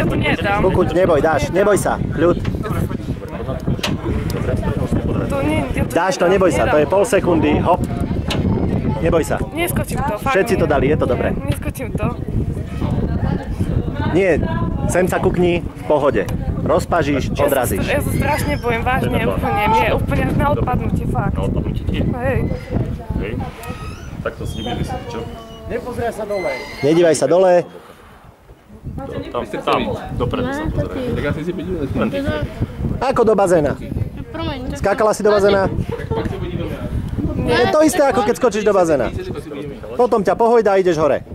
Ja to nedám. Kukuť, neboj, dáš, neboj sa, kľud. Dáš to, neboj sa, to je pol sekundy, hop. Neboj sa. Neskočím to, fakt. Všetci to dali, je to dobré. Neskočím to. Nie, sem sa kukni, v pohode. Rozpažíš, odrazíš. Ja sa strašne bojím, vážne, úplne. Mne je úplne na odpadnutie, fakt. Na odpadnutie ti? Hej. Hej. Tak to si nebudli si, čo? Nepozeraj sa dole. Nedívaj sa dole. Tam, dopredu sa pozeraj. Tak ja si vidím. Ako do bazéna. Skákala si do bazéna? Je to isté, ako keď skočíš do bazéna. Potom ťa pohojda a ideš hore.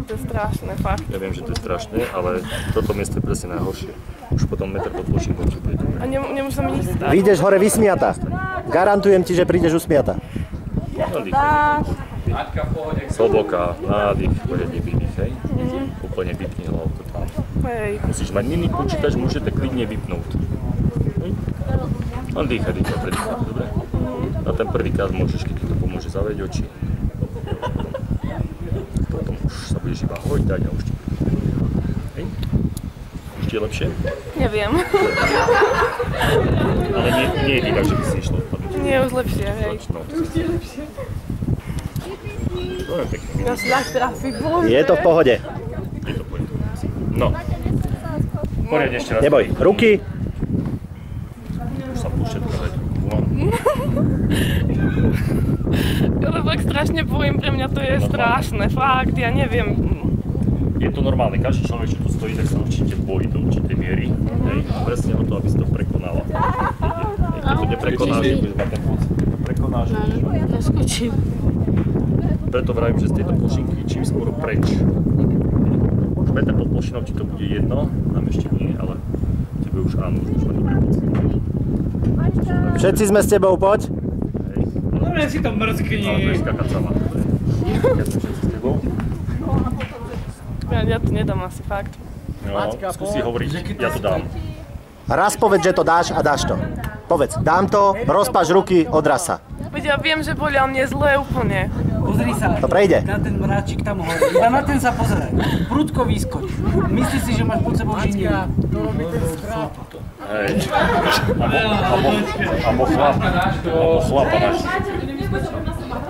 To je strašné, fakt. Ja viem, že to je strašné, ale toto miesto je presne najhoršie. Už potom meter pod plošinkou ti bude dobre. A nemôžem sa mi nič stať. Vyjdeš hore vysmiata. Garantujem ti, že prídeš usmiata. Zhlboka, nádych, poriadne vydých, hej? Úplne vypni hlavu tam. Hej. Musíš mať mini počítač, môžete klidne vypnúť. Len dýchaj, predýchaj, dobre? Na ten prvýkrát môžeš, keď ti to pomôže, zavrieť oči. Potom už sa budeš iba hojdať a už ti... Hej? Už ti je lepšie? Neviem. Ale nie je tak, že by si išlo odpadnúť. Nie, už lepšie, hej. Už ti je lepšie. To je pekné. Ja sa tak trafí, bože. Je to v pohode. Je to v pohode. No. Poriadne ešte raz. Neboj, ruky. Už sa púšťať trochu von. Ja to fakt strašne bojím, pre mňa to je strašné, fakt, ja neviem. Je to normálne, každý človek, čo tu stojí, tak sa určite bojí do určitej miery. Hej, presne o to, aby si to prekonala. Keď to neprekonáš, budeš mať ten pocit. Keď to prekonáš, Neskočím. preto vravím, že z tejto plošinky čím skôr preč. Už meter pod plošinou ti to bude jedno, nám ešte nie, ale tebe už áno, už máš dobrý pocit. Všetci sme s tebou, poď. Hej, Dobre si to mrzkni. ale budeš skakať sama. Keď sme všetci s tebou. Ja to nedám asi, fakt. No, skúsi hovoriť, ja to dám. Raz povedz, že to dáš a dáš to. Povedz, dám to, rozpaž ruky, odraz sa. Veď ja viem, že boli, ale mne zle úplne. Pozri sa, To prejde. na ten mráčik tam hore, iba na ten sa pozeraj. Prudko vyskoč. Myslí si, že máš pod sebou žiniu. Hej. Abo chlapa náš.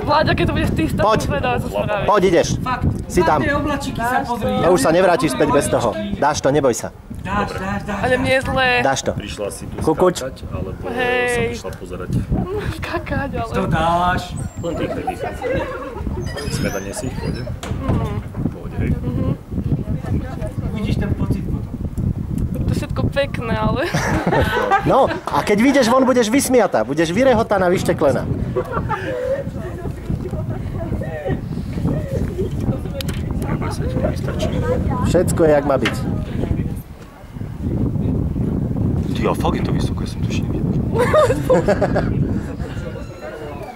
Vláďa, keď to budeš ty stať, Poď. povedal, co spravíš. Poď, ideš. Fakt, Si tam. na tie oblačíky sa pozri. A už sa nevrátiš späť bez toho. Dáš to, neboj sa. Dáš. Ale mne je zle. Dáš to. Prišla si tu Kukuč. skákať, alebo Hej. sa prišla pozerať. Skakať, ale... To dáš. Len dýchaj, dýchaj. Smetanie si ich pôjde? Pôjde, hej. Uvidíš ten pocit potom. To je všetko pekné, ale... No, a keď vyjdeš von, budeš vysmiata. Budeš vyrehotaná, vyšteklená. Neboj sa, ti nevystačí. Všetko je, jak má byť. Ty, ale fakt je to vysoko, ja som to ešte nevidel.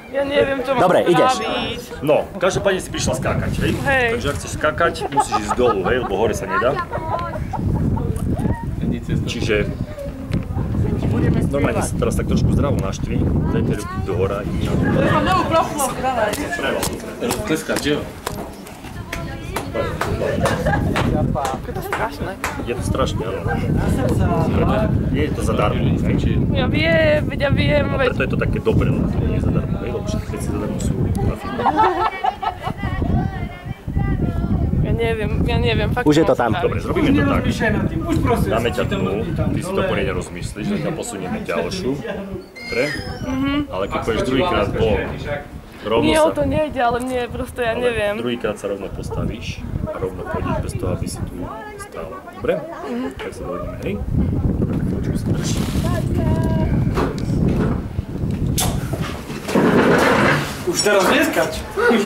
Ja neviem, čo mám Dobre, ideš. spraviť. No, každopádne si prišla skákať, hej? Hej. Takže ak chceš skákať, musíš ísť dolu, hej? Lebo hore sa nedá. Čiže normálne si teraz tak trošku zdravo naštvi, dajte ruky do hora a ideš. Tleskať, že jo? Je to strašné. Je to strašné, ale nie je to zadarmo, hej? Ja viem, veď ja viem, A veď... preto je to také dobré, lebo to nie je zadarmo, hej? Lebo všetky veci zadarmo sú na firme. Ja neviem, fakt Už je čo to mám tam. spraviť. Dobre, zrobíme to tak. Nerozmýšľaj nad tým, už prosím. Dáme ťa tu, ty si to poriadne rozmyslíš, že ťa posunieme ďalšiu. Dobre? Ale keď pôjdeš druhýkrát von, rovno Nie, sa... o to nejde, ale mne prosto, ja neviem. Druhýkrát sa rovno postavíš a rovno pôjdeš bez toho, aby si tu stála. Dobre? Tak sa dohodneme, hej? Dobre, tak chvíľočku si drž. Už teraz neskač.